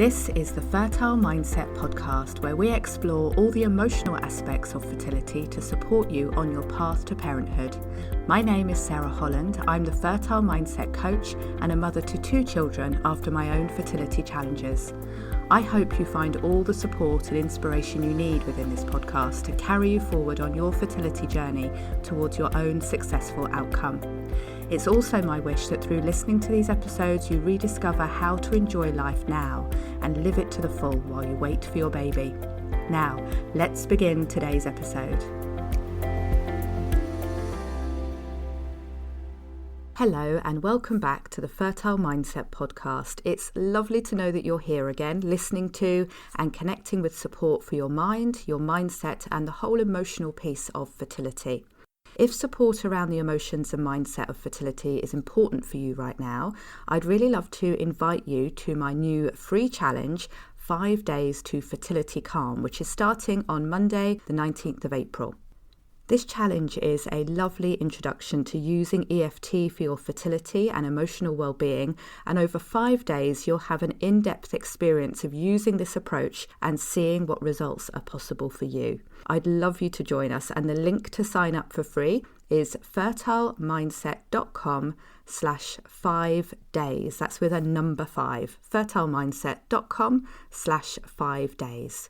This is the Fertile Mindset podcast, where we explore all the emotional aspects of fertility to support you on your path to parenthood. My name is Sarah Holland. I'm the Fertile Mindset coach and a mother to 2 children after my own fertility challenges. I hope you find all the support and inspiration you need within this podcast to carry you forward on your fertility journey towards your own successful outcome. It's also my wish that through listening to these episodes, you rediscover how to enjoy life now and live it to the full while you wait for your baby. Now, let's begin today's episode. Hello and welcome back to the Fertile Mindset podcast. It's lovely to know that you're here again, listening to and connecting with support for your mind, your mindset, and the whole emotional piece of fertility. If support around the emotions and mindset of fertility is important for you right now, I'd really love to invite you to my new free challenge, 5 Days to Fertility Calm, which is starting on Monday, the 19th of April. This challenge is a lovely introduction to using EFT for your fertility and emotional well-being, and over 5 days you'll have an in-depth experience of using this approach and seeing what results are possible for you. I'd love you to join us, and the link to sign up for free is fertilemindset.com/5 days. That's with a number 5, fertilemindset.com/5 days.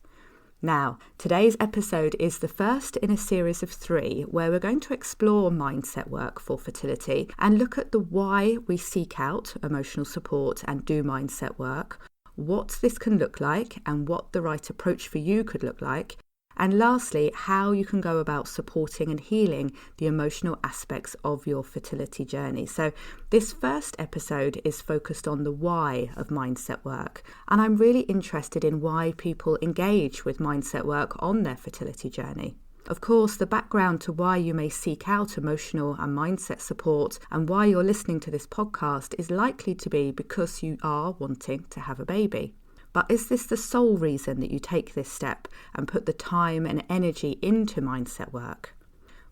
Now, today's episode is the first in a series of 3 where we're going to explore mindset work for fertility and look at the why we seek out emotional support and do mindset work, what this can look like and what the right approach for you could look like, and lastly, how you can go about supporting and healing the emotional aspects of your fertility journey. So this first episode is focused on the why of mindset work, and I'm really interested in why people engage with mindset work on their fertility journey. Of course, the background to why you may seek out emotional and mindset support and why you're listening to this podcast is likely to be because you are wanting to have a baby. But is this the sole reason that you take this step and put the time and energy into mindset work?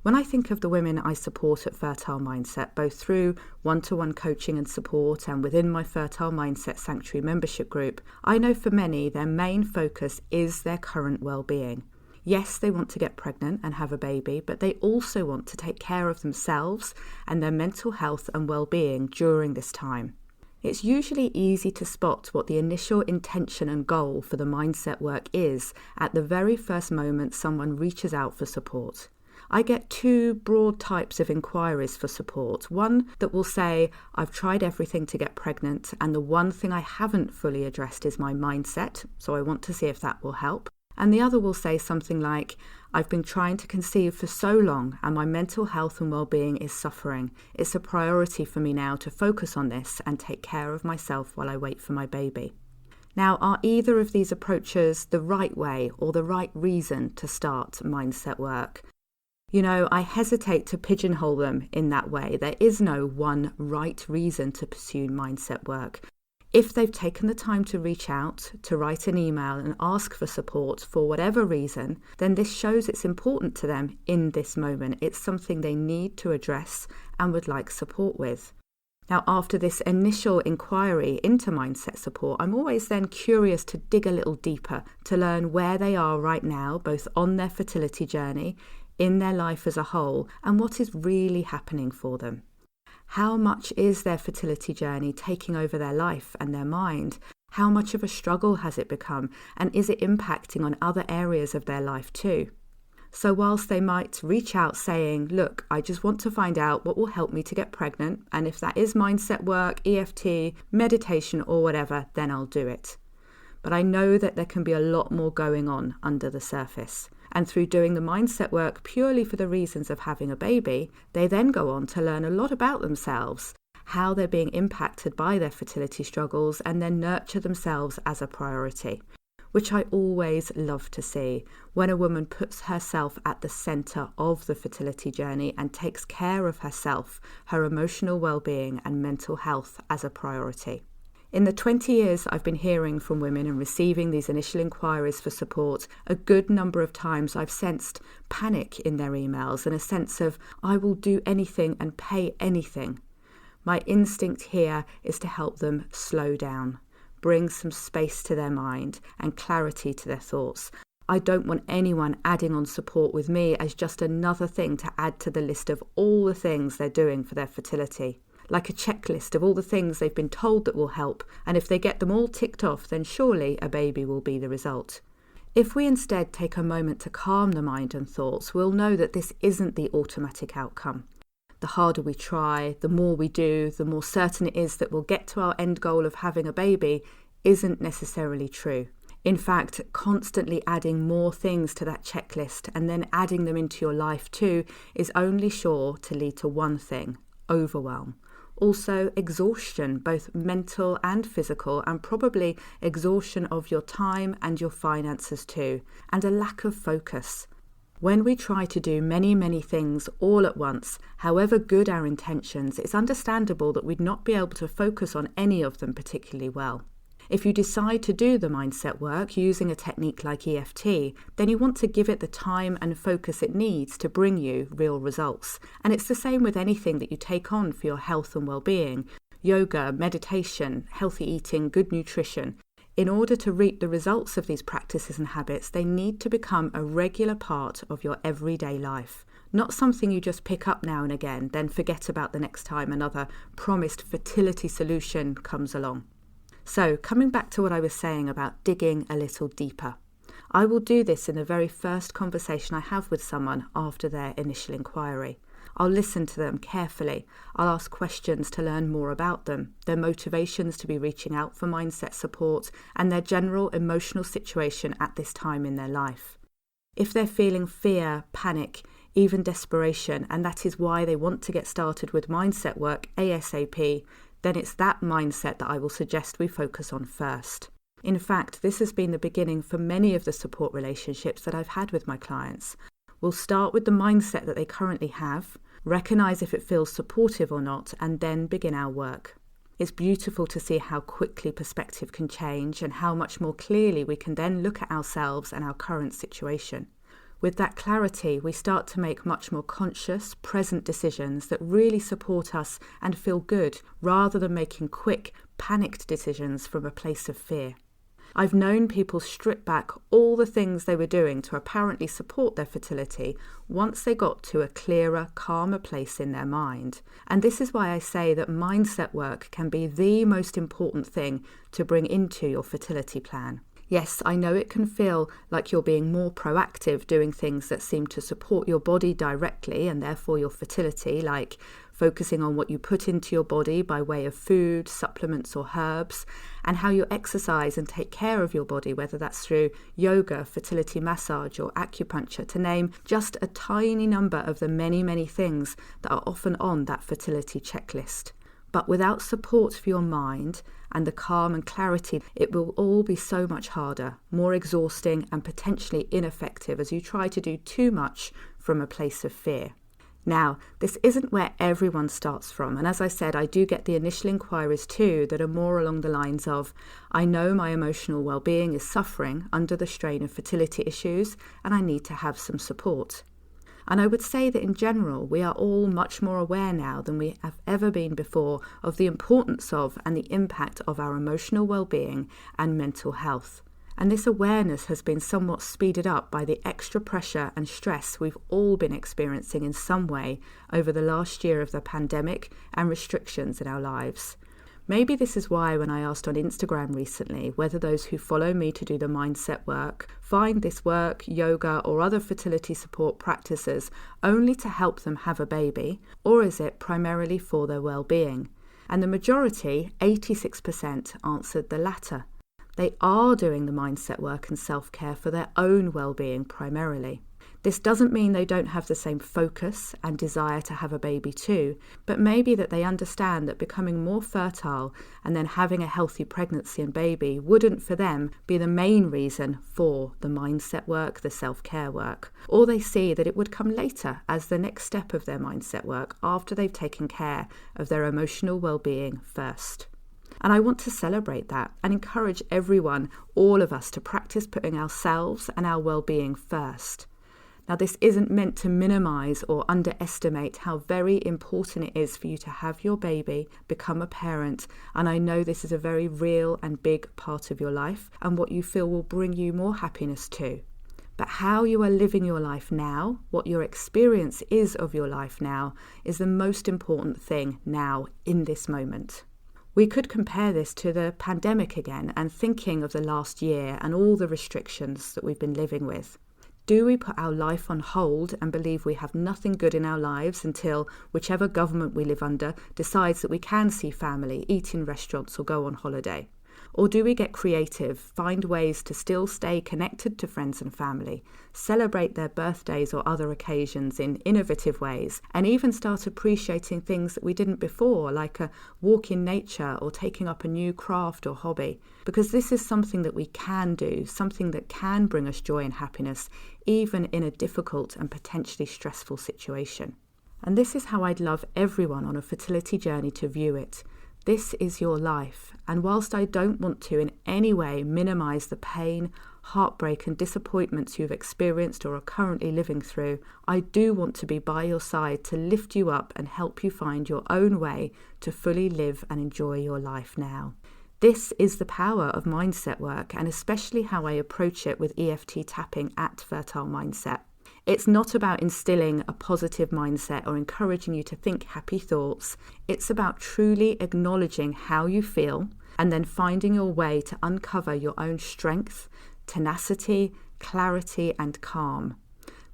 When I think of the women I support at Fertile Mindset, both through one-to-one coaching and support and within my Fertile Mindset Sanctuary membership group, I know for many their main focus is their current well-being. Yes, they want to get pregnant and have a baby, but they also want to take care of themselves and their mental health and well-being during this time. It's usually easy to spot what the initial intention and goal for the mindset work is at the very first moment someone reaches out for support. I get 2 broad types of inquiries for support. One that will say, I've tried everything to get pregnant and the one thing I haven't fully addressed is my mindset, so I want to see if that will help. And the other will say something like, I've been trying to conceive for so long and my mental health and well-being is suffering. It's a priority for me now to focus on this and take care of myself while I wait for my baby. Now, are either of these approaches the right way or the right reason to start mindset work? You know, I hesitate to pigeonhole them in that way. There is no one right reason to pursue mindset work. If they've taken the time to reach out, to write an email and ask for support for whatever reason, then this shows it's important to them in this moment. It's something they need to address and would like support with. Now, after this initial inquiry into mindset support, I'm always then curious to dig a little deeper to learn where they are right now, both on their fertility journey, in their life as a whole, and what is really happening for them. How much is their fertility journey taking over their life and their mind? How much of a struggle has it become? And is it impacting on other areas of their life too? So whilst they might reach out saying, look, I just want to find out what will help me to get pregnant, and if that is mindset work, EFT, meditation or whatever, then I'll do it. But I know that there can be a lot more going on under the surface. And through doing the mindset work purely for the reasons of having a baby, they then go on to learn a lot about themselves, how they're being impacted by their fertility struggles, and then nurture themselves as a priority, which I always love to see when a woman puts herself at the centre of the fertility journey and takes care of herself, her emotional well-being and mental health as a priority. In the 20 years I've been hearing from women and receiving these initial inquiries for support, a good number of times I've sensed panic in their emails and a sense of, I will do anything and pay anything. My instinct here is to help them slow down. bring some space to their mind and clarity to their thoughts. I don't want anyone adding on support with me as just another thing to add to the list of all the things they're doing for their fertility. Like a checklist of all the things they've been told that will help, and if they get them all ticked off, then surely a baby will be the result. If we instead take a moment to calm the mind and thoughts, we'll know that this isn't the automatic outcome. The harder we try, the more we do, the more certain it is that we'll get to our end goal of having a baby isn't necessarily true. In fact, constantly adding more things to that checklist and then adding them into your life too is only sure to lead to one thing: overwhelm. Also, exhaustion, both mental and physical, and probably exhaustion of your time and your finances too, and a lack of focus. When we try to do many things all at once, however good our intentions, it's understandable that we'd not be able to focus on any of them particularly well. If you decide to do the mindset work using a technique like EFT, then you want to give it the time and focus it needs to bring you real results. And it's the same with anything that you take on for your health and well-being: yoga, meditation, healthy eating, good nutrition. In order to reap the results of these practices and habits, they need to become a regular part of your everyday life. Not something you just pick up now and again, then forget about the next time another promised fertility solution comes along. So, coming back to what I was saying about digging a little deeper. I will do this in the very first conversation I have with someone after their initial inquiry. I'll listen to them carefully. I'll ask questions to learn more about them, their motivations to be reaching out for mindset support, and their general emotional situation at this time in their life. If they're feeling fear, panic, even desperation, and that is why they want to get started with mindset work ASAP, then it's that mindset that I will suggest we focus on first. In fact, this has been the beginning for many of the support relationships that I've had with my clients. We'll start with the mindset that they currently have, recognize if it feels supportive or not, and then begin our work. It's beautiful to see how quickly perspective can change and how much more clearly we can then look at ourselves and our current situation. With that clarity, we start to make much more conscious, present decisions that really support us and feel good, rather than making quick, panicked decisions from a place of fear. I've known people strip back all the things they were doing to apparently support their fertility once they got to a clearer, calmer place in their mind. And this is why I say that mindset work can be the most important thing to bring into your fertility plan. Yes, I know it can feel like you're being more proactive, doing things that seem to support your body directly and therefore your fertility, like focusing on what you put into your body by way of food, supplements or herbs, and how you exercise and take care of your body, whether that's through yoga, fertility massage or acupuncture, to name just a tiny number of the many things that are often on that fertility checklist. But without support for your mind and the calm and clarity, it will all be so much harder, more exhausting and potentially ineffective as you try to do too much from a place of fear. Now, this isn't where everyone starts from, and as I said, I do get the initial inquiries too that are more along the lines of, I know my emotional well-being is suffering under the strain of fertility issues and I need to have some support. And I would say that in general, we are all much more aware now than we have ever been before of the importance of and the impact of our emotional well-being and mental health. And this awareness has been somewhat speeded up by the extra pressure and stress we've all been experiencing in some way over the last year of the pandemic and restrictions in our lives. Maybe this is why when I asked on Instagram recently whether those who follow me to do the mindset work find this work, yoga or other fertility support practices only to help them have a baby, or is it primarily for their well-being? And the majority, 86%, answered the latter. They are doing the mindset work and self-care for their own well-being primarily. This doesn't mean they don't have the same focus and desire to have a baby too, but maybe that they understand that becoming more fertile and then having a healthy pregnancy and baby wouldn't for them be the main reason for the mindset work, the self-care work. Or they see that it would come later as the next step of their mindset work after they've taken care of their emotional well-being first. And I want to celebrate that and encourage everyone, all of us, to practice putting ourselves and our well-being first. Now, this isn't meant to minimize or underestimate how very important it is for you to have your baby, become a parent, and I know this is a very real and big part of your life and what you feel will bring you more happiness too. But how you are living your life now, what your experience is of your life now, is the most important thing now in this moment. We could compare this to the pandemic again and thinking of the last year and all the restrictions that we've been living with. Do we put our life on hold and believe we have nothing good in our lives until whichever government we live under decides that we can see family, eat in restaurants or go on holiday? Or do we get creative, find ways to still stay connected to friends and family, celebrate their birthdays or other occasions in innovative ways, and even start appreciating things that we didn't before, like a walk in nature or taking up a new craft or hobby? Because this is something that we can do, something that can bring us joy and happiness, even in a difficult and potentially stressful situation. And this is how I'd love everyone on a fertility journey to view it. This is your life, and whilst I don't want to in any way minimise the pain, heartbreak and disappointments you've experienced or are currently living through, I do want to be by your side to lift you up and help you find your own way to fully live and enjoy your life now. This is the power of mindset work, and especially how I approach it with EFT tapping at Fertile Mindset. It's not about instilling a positive mindset or encouraging you to think happy thoughts. It's about truly acknowledging how you feel and then finding your way to uncover your own strength, tenacity, clarity, and calm.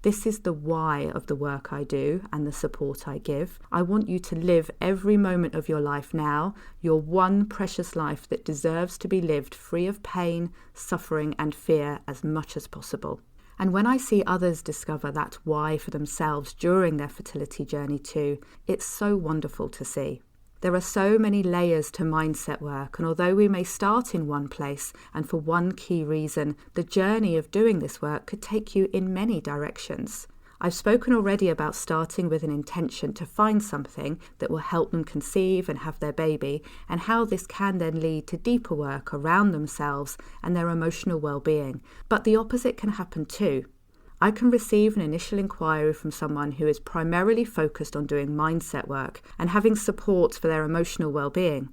This is the why of the work I do and the support I give. I want you to live every moment of your life now, your one precious life that deserves to be lived free of pain, suffering, and fear as much as possible. And when I see others discover that why for themselves during their fertility journey too, it's so wonderful to see. There are so many layers to mindset work, and although we may start in one place and for one key reason, the journey of doing this work could take you in many directions. I've spoken already about starting with an intention to find something that will help them conceive and have their baby, and how this can then lead to deeper work around themselves and their emotional well-being. But the opposite can happen too. I can receive an initial inquiry from someone who is primarily focused on doing mindset work and having support for their emotional well-being.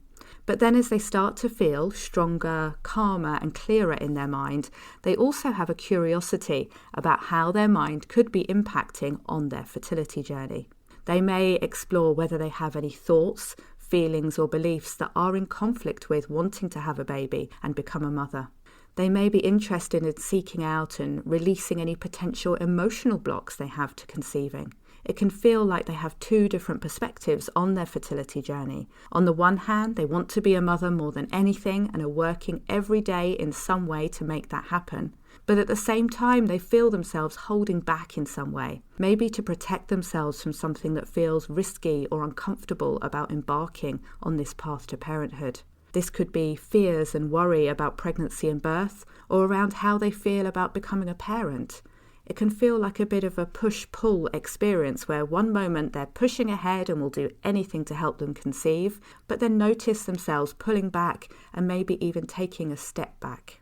But then as they start to feel stronger, calmer and clearer in their mind, they also have a curiosity about how their mind could be impacting on their fertility journey. They may explore whether they have any thoughts, feelings or beliefs that are in conflict with wanting to have a baby and become a mother. They may be interested in seeking out and releasing any potential emotional blocks they have to conceiving. It can feel like they have two different perspectives on their fertility journey. On the one hand, they want to be a mother more than anything and are working every day in some way to make that happen. But at the same time, they feel themselves holding back in some way, maybe to protect themselves from something that feels risky or uncomfortable about embarking on this path to parenthood. This could be fears and worry about pregnancy and birth, or around how they feel about becoming a parent. It can feel like a bit of a push-pull experience where one moment they're pushing ahead and will do anything to help them conceive, but then notice themselves pulling back and maybe even taking a step back.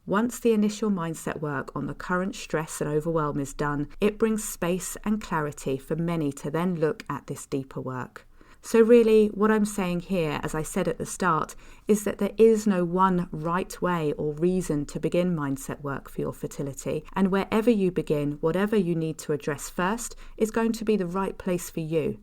Once the initial mindset work on the current stress and overwhelm is done, it brings space and clarity for many to then look at this deeper work. So really, what I'm saying here, as I said at the start, is that there is no one right way or reason to begin mindset work for your fertility, and wherever you begin, whatever you need to address first is going to be the right place for you.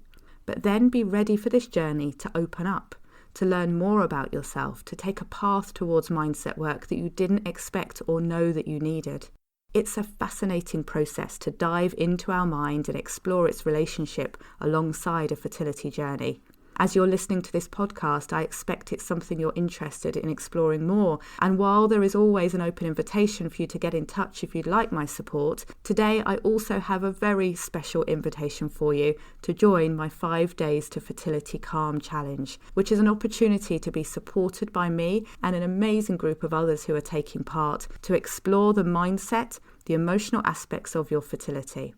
But then be ready for this journey to open up, to learn more about yourself, to take a path towards mindset work that you didn't expect or know that you needed. It's a fascinating process to dive into our mind and explore its relationship alongside a fertility journey. As you're listening to this podcast, I expect it's something you're interested in exploring more. And while there is always an open invitation for you to get in touch if you'd like my support, today I also have a very special invitation for you to join my 5 Days to Fertility Calm Challenge, which is an opportunity to be supported by me and an amazing group of others who are taking part to explore the mindset, the emotional aspects of your fertility.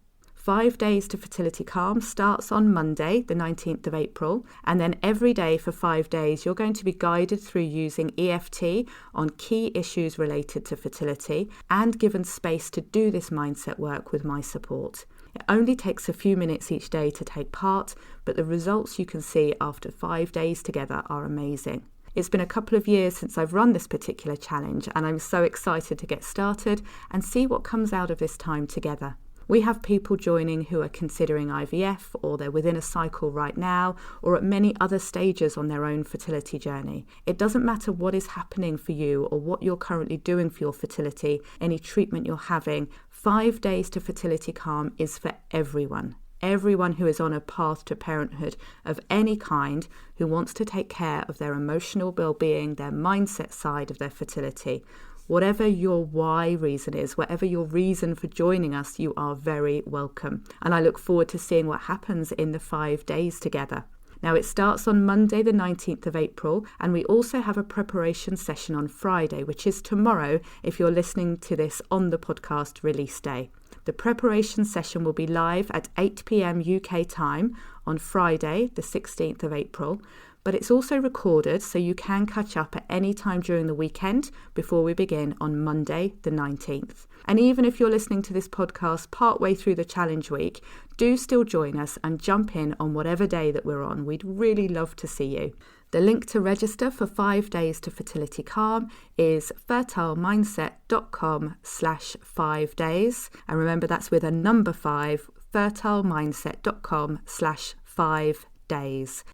5 Days to Fertility Calm starts on Monday, the 19th of April, and then every day for 5 days you're going to be guided through using EFT on key issues related to fertility and given space to do this mindset work with my support. It only takes a few minutes each day to take part, but the results you can see after 5 days together are amazing. It's been a couple of years since I've run this particular challenge, and I'm so excited to get started and see what comes out of this time together. We have people joining who are considering IVF, or they're within a cycle right now, or at many other stages on their own fertility journey. It doesn't matter what is happening for you or what you're currently doing for your fertility, any treatment you're having. 5 Days to Fertility Calm is for everyone. Everyone who is on a path to parenthood of any kind, who wants to take care of their emotional well-being, their mindset side of their fertility. Whatever your why reason is, whatever your reason for joining us, you are very welcome. And I look forward to seeing what happens in the 5 days together. Now, it starts on Monday, the 19th of April, and we also have a preparation session on Friday, which is tomorrow if you're listening to this on the podcast release day. The preparation session will be live at 8 p.m. UK time on Friday, the 16th of April. But it's also recorded, so you can catch up at any time during the weekend before we begin on Monday, the 19th. And even if you're listening to this podcast partway through the challenge week, do still join us and jump in on whatever day that we're on. We'd really love to see you. The link to register for 5 Days to Fertility Calm is fertilemindset.com/5 days. And remember, that's with a number 5, fertilemindset.com/5 days.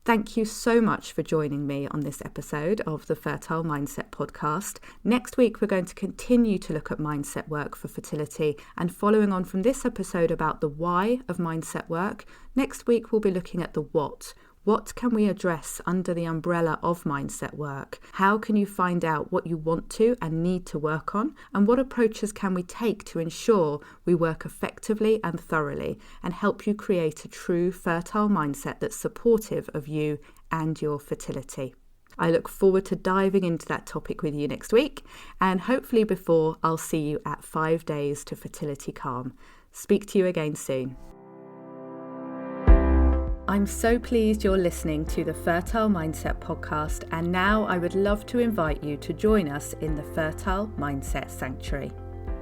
Thank you so much for joining me on this episode of the Fertile Mindset podcast. Next week, we're going to continue to look at mindset work for fertility. And following on from this episode about the why of mindset work, next week we'll be looking at the what. What can we address under the umbrella of mindset work? How can you find out what you want to and need to work on? And what approaches can we take to ensure we work effectively and thoroughly and help you create a true fertile mindset that's supportive of you and your fertility? I look forward to diving into that topic with you next week, and hopefully before, I'll see you at 5 Days to Fertility Calm. Speak to you again soon. I'm so pleased you're listening to the Fertile Mindset podcast, and now I would love to invite you to join us in the Fertile Mindset Sanctuary.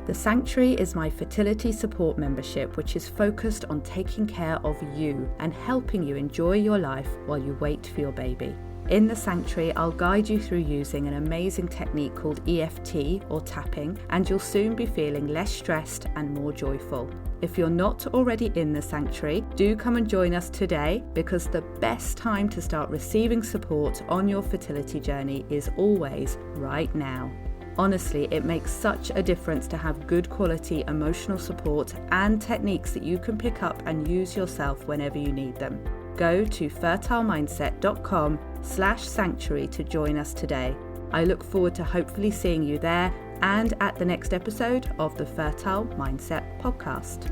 The Sanctuary is my fertility support membership, which is focused on taking care of you and helping you enjoy your life while you wait for your baby. In the Sanctuary, I'll guide you through using an amazing technique called EFT or tapping, and you'll soon be feeling less stressed and more joyful. If you're not already in the Sanctuary, do come and join us today, because the best time to start receiving support on your fertility journey is always right now. Honestly, it makes such a difference to have good quality emotional support and techniques that you can pick up and use yourself whenever you need them. Go to fertilemindset.com/sanctuary to join us today. I look forward to hopefully seeing you there and at the next episode of the Fertile Mindset podcast.